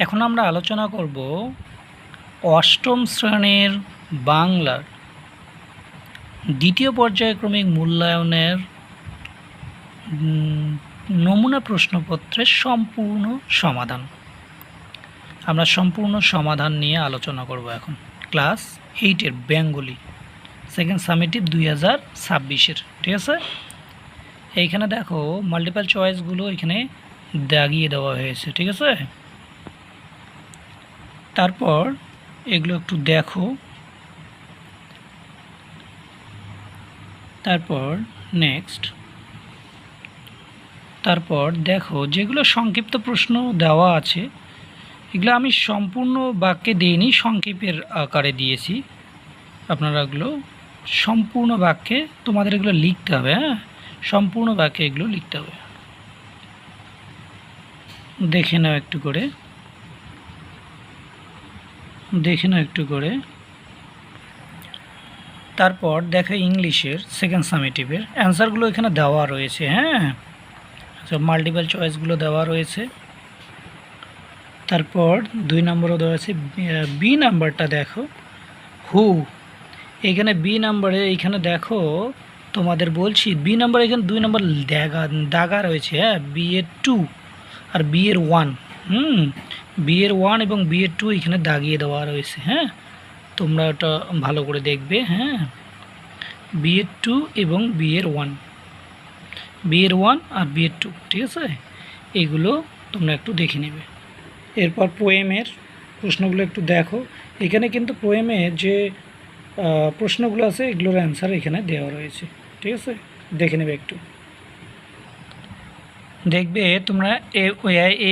এখন আমরা আলোচনা করব অষ্টম শ্রেণীর বাংলার দ্বিতীয় পর্যায়ক্রমিক মূল্যায়নের নমুনা প্রশ্নপত্রের সম্পূর্ণ সমাধান। আমরা সম্পূর্ণ সমাধান নিয়ে আলোচনা করব এখন। ক্লাস 8-এর বেঙ্গলি সেকেন্ড সামেটিভ 2026-এর, ঠিক আছে। এইখানে দেখো মাল্টিপল চয়েসগুলো এখানে দাগিয়ে দেওয়া হয়েছে, ঠিক আছে। তারপর এগুলো একটু দেখো। তারপর নেক্সট, তারপর দেখো যেগুলো সংক্ষিপ্ত প্রশ্ন দেওয়া আছে এগুলো আমি সম্পূর্ণ বাক্যে দিইনি, সংক্ষেপের আকারে দিয়েছি। আপনারা এগুলো সম্পূর্ণ বাক্যে তোমাদের এগুলো লিখতে হবে, হ্যাঁ, সম্পূর্ণ বাক্যে এগুলো লিখতে হবে। দেখে নাও একটু করে, দেখে নাও একটু করে। তারপর দেখো ইংলিশের সেকেন্ড সামেটিভের অ্যান্সারগুলো এখানে দেওয়া রয়েছে, হ্যাঁ, মাল্টিপল চয়েসগুলো দেওয়া রয়েছে। তারপর 2 নম্বরও দেওয়া আছে। বি নাম্বারটা দেখো, হু, এখানে বি নাম্বারে এইখানে দেখো তোমাদের বলছি বি নাম্বার এখানে 2 নম্বর দাগা রয়েছে, হ্যাঁ, বি এর 2 আর বি এর 1, বি এর 1 এবং বি এর 2 এখানে দাগিয়ে দেওয়া রয়েছে, হ্যাঁ, তোমরা ওটা ভালো করে দেখবে, হ্যাঁ, বি এর 2 এবং বি এর 1, বি এর 1 আর বি এর 2, ঠিক আছে। এগুলো তোমরা একটু দেখে নেবে। এরপর পোয়েমের প্রশ্নগুলো একটু দেখো। এখানে কিন্তু পোয়েমের যে প্রশ্নগুলো আছে এগুলোর অ্যান্সার এখানে দেওয়া রয়েছে, ঠিক আছে, দেখে নেবে একটু। দেখবে তোমরা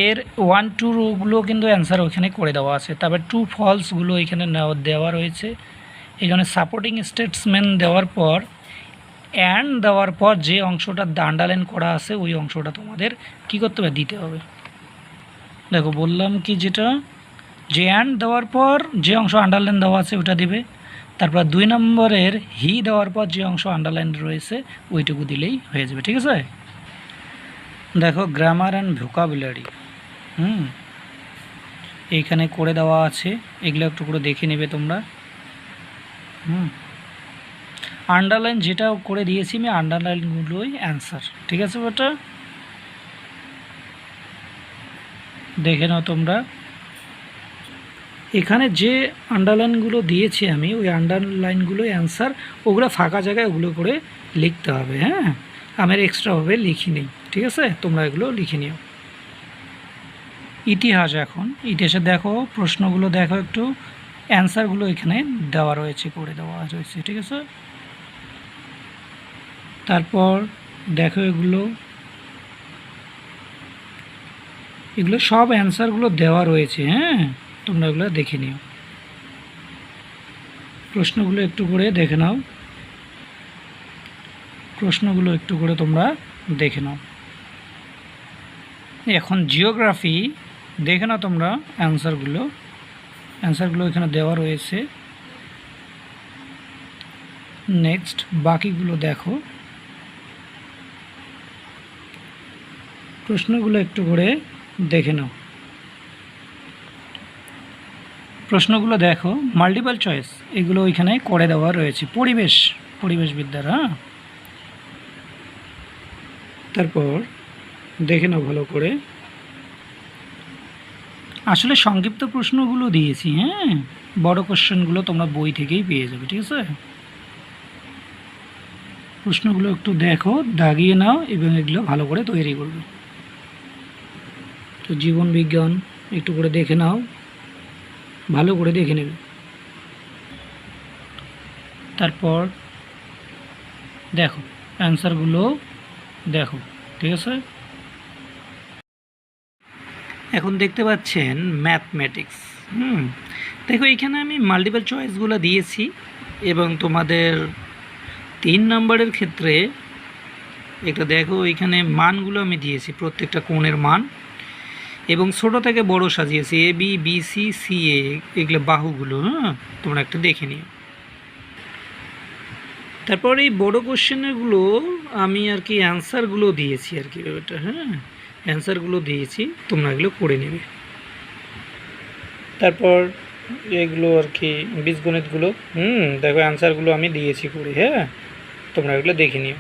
এর 1-2 রোগুলো কিন্তু অ্যান্সার ওইখানে করে দেওয়া আছে। তারপর ট্রু ফলসগুলো এখানে দেওয়া রয়েছে। এখানে সাপোর্টিং স্টেটসমেন্ট দেওয়ার পর অ্যান্ড দেওয়ার পর যে অংশটা আন্ডারলাইন করা আছে ওই অংশটা তোমাদের কী করতে হবে, দিতে হবে। দেখো বললাম কি, যেটা যে অ্যান্ড দেওয়ার পর যে অংশ আন্ডারলাইন দেওয়া আছে ওটা দেবে। তারপর 2 নম্বরের হি দেওয়ার পর যে অংশ আন্ডারলাইন রয়েছে ওইটুকু দিলেই হয়ে যাবে, ঠিক আছে। দেখো গ্রামার অ্যান্ড ভোকাবুলারি, এইখানে করে দেওয়া আছে, এগুলো একটু করে দেখে নেবে তোমরা। আন্ডারলাইন যেটা করে দিয়েছি আমি, আন্ডারলাইনগুলোই অ্যান্সার, ঠিক আছে। ওটা দেখে নাও তোমরা। এখানে যে আন্ডারলাইনগুলো দিয়েছি আমি ওই আন্ডারলাইনগুলোই অ্যান্সার, ওগুলো ফাঁকা জায়গায় ওগুলো করে লিখতে হবে, হ্যাঁ, আমি এক্সট্রাভাবে লিখি নেই, ঠিক আছে, তোমরা এগুলো লিখে নিও। ইতিহাস, এখন ইতিহাসে দেখো প্রশ্নগুলো দেখো একটু, অ্যান্সারগুলো এখানে দেওয়া রয়েছে, করে দেওয়া রয়েছে, ঠিক আছে। তারপর দেখো এগুলো সব অ্যান্সারগুলো দেওয়া রয়েছে, হ্যাঁ, তোমরা এগুলো দেখে নিও। প্রশ্নগুলো একটু করে দেখে নাও, প্রশ্নগুলো একটু করে তোমরা দেখে নাও। এখন জিওগ্রাফি দেখে নাও তোমরা, অ্যান্সারগুলো এখানে দেওয়া রয়েছে। নেক্সট বাকিগুলো দেখো, প্রশ্নগুলো একটু করে দেখে নাও। প্রশ্নগুলো দেখো, মাল্টিপল চয়েস এগুলো ওইখানে করে দেওয়া রয়েছে। পরিবেশবিদ্যার, হ্যাঁ, তারপর দেখে নাও ভালো করে। আসলে সংক্ষিপ্ত প্রশ্নগুলো দিয়েছি, হ্যাঁ, বড় কোশ্চেনগুলো তোমরা বই থেকেই পেয়ে যাবে, ঠিক আছে। প্রশ্নগুলো একটু দেখো, দাগিয়ে নাও এবং এগুলো ভালো করে তৈরি করবে। তো জীবন বিজ্ঞান একটু করে দেখে নাও, ভালো করে দেখে নেবে। তারপর দেখো অ্যান্সারগুলো দেখো, ঠিক আছে। এখন দেখতে পাচ্ছেন ম্যাথমেটিক্স, দেখো এখানে আমি মাল্টিপল চয়েসগুলো দিয়েছি এবং তোমাদের 3 নম্বরের ক্ষেত্রে একটা দেখো এখানে মানগুলো আমি দিয়েছি, প্রত্যেকটা কোণের মান, এবং ছোট থেকে বড় সাজিয়েছি, A B, B C, C এ, এগুলো বাহুগুলো, হ্যাঁ, তোমরা একটা দেখে নিও। তারপর এই বড় কোশ্চেনগুলো আমি আর কি অ্যান্সারগুলো দিয়েছি আর কি, ওটা, হ্যাঁ, অ্যান্সারগুলো দিয়েছি, তোমরা এগুলো করে নেবে। তারপর এগুলো আর কি বীজগণিতগুলো দেখো অ্যান্সারগুলো আমি দিয়েছি করে, হ্যাঁ তোমরা এগুলো দেখে নিও।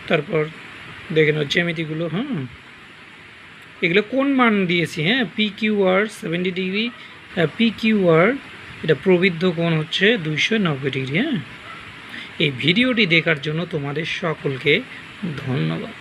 তারপর দেখে নাও জ্যামিতিগুলো, এগুলো কোন মান দিয়েছি, হ্যাঁ P Q R 70 degree, P Q R এটা প্রবৃদ্ধ কোণ হচ্ছে 290 ডিগ্রি। হ্যাঁ, এই ভিডিওটি দেখার জন্য তোমাদের সকলকে ধন্যবাদ।